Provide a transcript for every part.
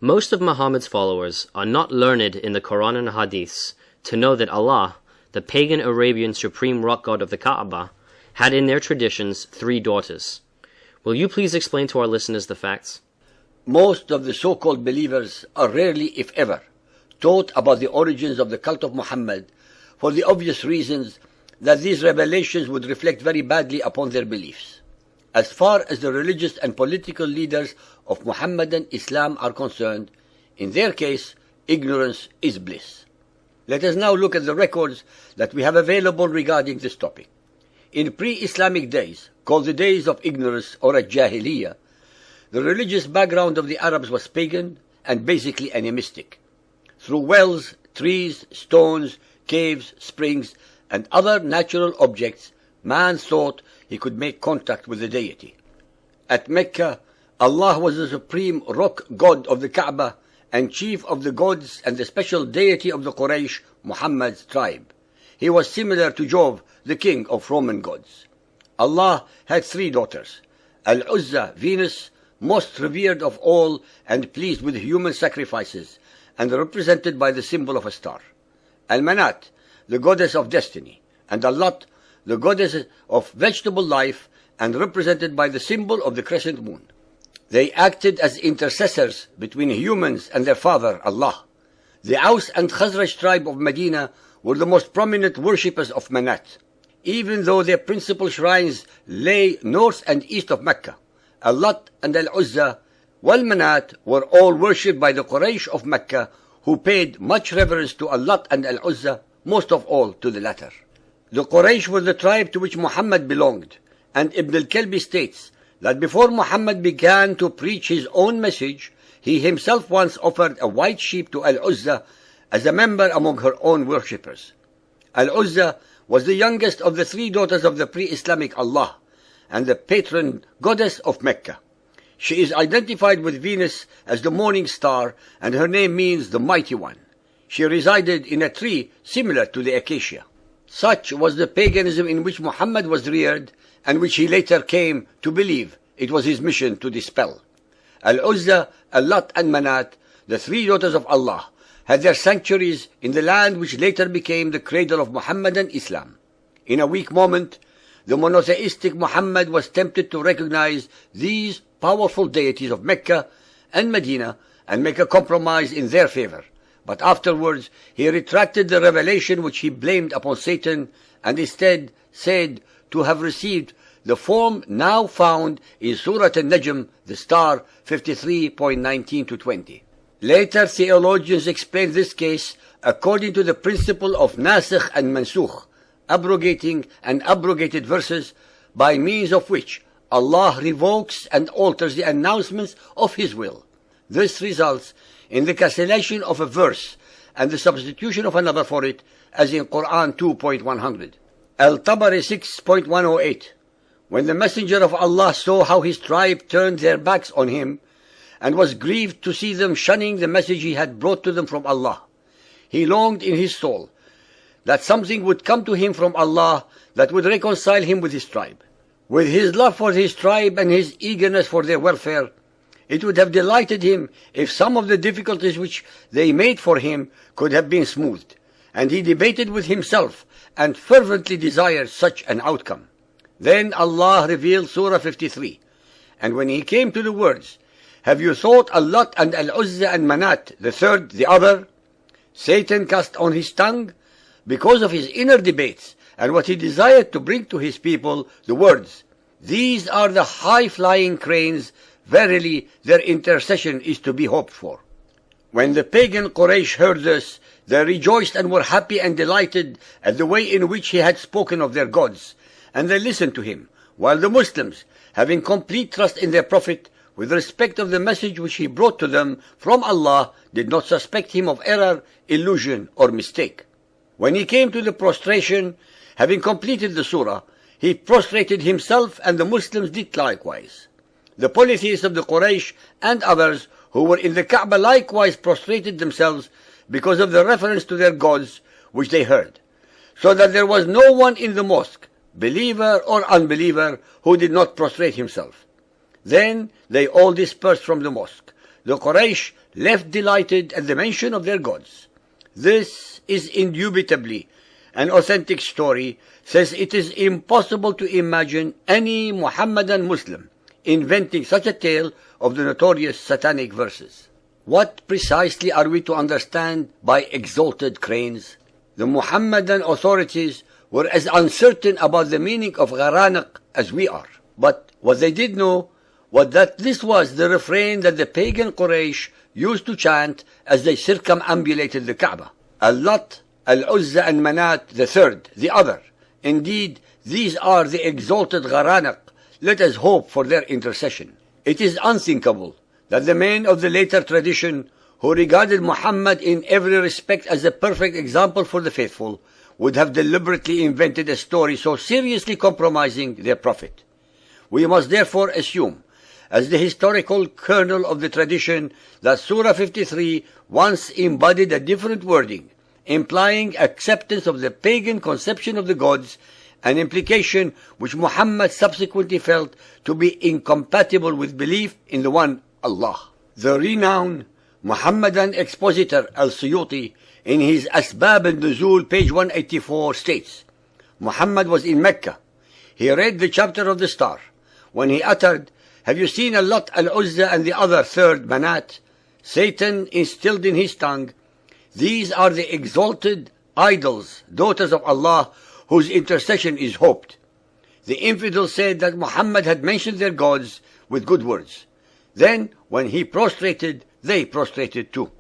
Most of Muhammad's followers are not learned in the Quran and Hadiths to know that Allah, the pagan Arabian supreme rock god of the Kaaba, had in their traditions 3 daughters. Will you please explain to our listeners the facts? Most of the so-called believers are rarely, if ever, taught about the origins of the cult of Muhammad, for the obvious reasons that these revelations would reflect very badly upon their beliefs. As far as the religious and political leaders of Muhammadan Islam are concerned, in their case, ignorance is bliss. Let us now look at the records that we have available regarding this topic. In pre-Islamic days, called the days of ignorance or al-Jahiliyyah, the religious background of the Arabs was pagan and basically animistic. Through wells, trees, stones, caves, springs, and other natural objects, man thought he could make contact with the deity. At Mecca, Allah was the supreme rock god of the Kaaba and chief of the gods and the special deity of the Quraysh, Muhammad's tribe. He was similar to Jove, the king of Roman gods. Allah had 3 daughters. Al-Uzza, Venus, most revered of all and pleased with human sacrifices, and represented by the symbol of a star. Al-Manat, the goddess of destiny, and Al-Lat, the goddess of vegetable life, and represented by the symbol of the crescent moon. They acted as intercessors between humans and their father, Allah. The Aus and Khazraj tribe of Medina were the most prominent worshippers of Manat, even though their principal shrines lay north and east of Mecca. Al-Lat and Al-Uzza, Wal-Manat were all worshipped by the Quraysh of Mecca, who paid much reverence to Al-Lat and Al-Uzza, most of all to the latter. The Quraysh were the tribe to which Muhammad belonged, and Ibn al-Kalbi states that before Muhammad began to preach his own message, he himself once offered a white sheep to Al-Uzza as a member among her own worshippers. Al-Uzza was the youngest of the 3 daughters of the pre-Islamic Allah, and the patron goddess of Mecca. She is identified with Venus as the morning star, and her name means the mighty one. She resided in a tree similar to the acacia. Such was the paganism in which Muhammad was reared, and which he later came to believe it was his mission to dispel. Al-Uzza, Al-Lat and Manat, the 3 daughters of Allah, had their sanctuaries in the land which later became the cradle of Muhammadan Islam. In a weak moment, the monotheistic Muhammad was tempted to recognize these powerful deities of Mecca and Medina and make a compromise in their favor. But afterwards he retracted the revelation which he blamed upon Satan, and instead said to have received the form now found in Surah An-Najm, the star 53.19-20. Later theologians explained this case according to the principle of nasikh and mansukh, abrogating and abrogated verses, by means of which Allah revokes and alters the announcements of His will. This results in the cancellation of a verse and the substitution of another for it, as in Quran 2.100. Al-Tabari 6.108. When the Messenger of Allah saw how his tribe turned their backs on him, and was grieved to see them shunning the message he had brought to them from Allah, he longed in his soul that something would come to him from Allah that would reconcile him with his tribe. With his love for his tribe and his eagerness for their welfare, it would have delighted him if some of the difficulties which they made for him could have been smoothed, and he debated with himself and fervently desired such an outcome. Then Allah revealed Surah 53, and when he came to the words, "Have you thought Al-Lat and Al-Uzza and Manat, the third, the other?" Satan cast on his tongue, because of his inner debates and what he desired to bring to his people, the words, "These are the high-flying cranes, verily their intercession is to be hoped for." When the pagan Quraysh heard this, they rejoiced and were happy and delighted at the way in which he had spoken of their gods, and they listened to him, while the Muslims, having complete trust in their Prophet, with respect of the message which he brought to them from Allah, did not suspect him of error, illusion, or mistake. When he came to the prostration, having completed the surah, he prostrated himself, and the Muslims did likewise. The polytheists of the Quraysh and others who were in the Kaaba likewise prostrated themselves because of the reference to their gods which they heard, so that there was no one in the mosque, believer or unbeliever, who did not prostrate himself. Then they all dispersed from the mosque. The Quraysh left delighted at the mention of their gods. This is indubitably an authentic story, says it is impossible to imagine any Muhammadan Muslim inventing such a tale of the notorious satanic verses. What precisely are we to understand by exalted cranes? The Muhammadan authorities were as uncertain about the meaning of gharaniq as we are. But what they did know was that this was the refrain that the pagan Quraysh used to chant as they circumambulated the Kaaba. Al-Lat, Al-Uzza and Manat, the third, the other. Indeed, these are the exalted gharaniq. Let us hope for their intercession. It is unthinkable that the men of the later tradition, who regarded Muhammad in every respect as a perfect example for the faithful, would have deliberately invented a story so seriously compromising their prophet. We must therefore assume, as the historical kernel of the tradition, that Surah 53 once embodied a different wording, implying acceptance of the pagan conception of the gods, an implication which Muhammad subsequently felt to be incompatible with belief in the one Allah. The renowned Muhammadan expositor Al-Suyuti, in his Asbab al-Nuzul, page 184, states, Muhammad was in Mecca. He read the chapter of the star. When he uttered, "Have you seen Al-Lat, Al-Uzza and the other third, Manat?" Satan instilled in his tongue, "These are the exalted idols, daughters of Allah, whose intercession is hoped." The infidel said that Muhammad had mentioned their gods with good words. Then, when he prostrated, they prostrated too.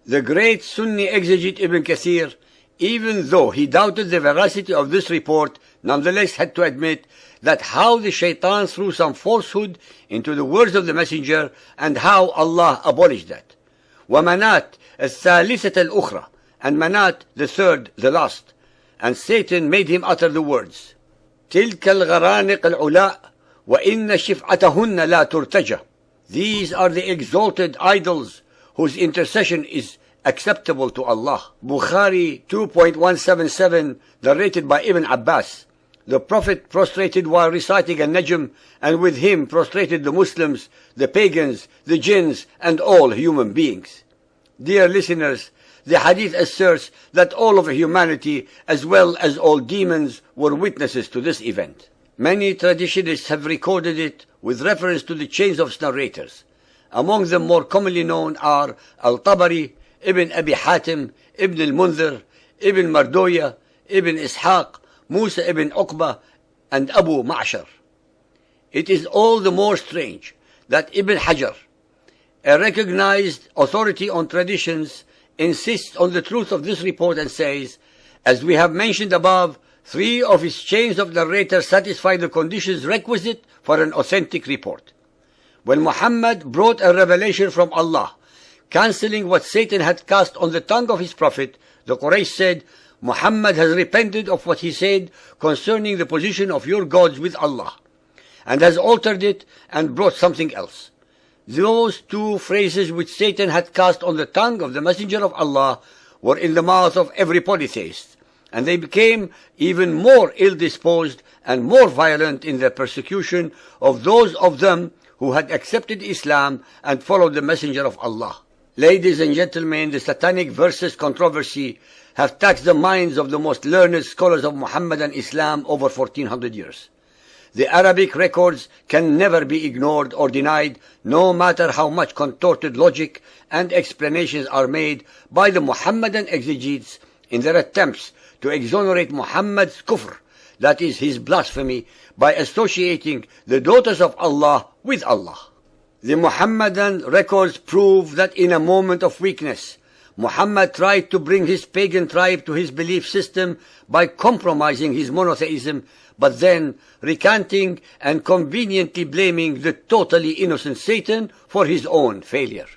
The great Sunni exegete Ibn Kathir, even though he doubted the veracity of this report, nonetheless had to admit that how the shaitan threw some falsehood into the words of the messenger and how Allah abolished that. وَمَنَات الثَّالِثَةَ الْأُخْرَى, and Manat, the third, the last. And Satan made him utter the words, تِلْكَ الْغَرَانِقَ الْعُلَاء وَإِنَّ شِفْعَتَهُنَّ لَا تُرْتَجَى. These are the exalted idols whose intercession is acceptable to Allah. Bukhari 2.177, narrated by Ibn Abbas. The Prophet prostrated while reciting a Najm, and with him prostrated the Muslims, the pagans, the jinns, and all human beings. Dear listeners, the hadith asserts that all of humanity, as well as all demons, were witnesses to this event. Many traditionists have recorded it with reference to the chains of narrators. Among them more commonly known are Al-Tabari, Ibn Abi Hatim, Ibn al-Munzir, Ibn Mardoya, Ibn Ishaq, Musa ibn Uqba, and Abu Ma'shar. It is all the more strange that Ibn Hajar, a recognized authority on traditions, insists on the truth of this report and says, as we have mentioned above, 3 of his chains of narrators satisfy the conditions requisite for an authentic report. When Muhammad brought a revelation from Allah, cancelling what Satan had cast on the tongue of his prophet, the Quraysh said, Muhammad has repented of what he said concerning the position of your gods with Allah, and has altered it and brought something else. Those 2 phrases which Satan had cast on the tongue of the Messenger of Allah were in the mouth of every polytheist, and they became even more ill-disposed and more violent in their persecution of those of them who had accepted Islam and followed the Messenger of Allah. Ladies and gentlemen, the satanic verses controversy have taxed the minds of the most learned scholars of Muhammadan Islam over 1400 years. The Arabic records can never be ignored or denied, no matter how much contorted logic and explanations are made by the Muhammadan exegetes in their attempts to exonerate Muhammad's kufr, that is his blasphemy, by associating the daughters of Allah with Allah. The Muhammadan records prove that in a moment of weakness, Muhammad tried to bring his pagan tribe to his belief system by compromising his monotheism, but then recanting and conveniently blaming the totally innocent Satan for his own failure.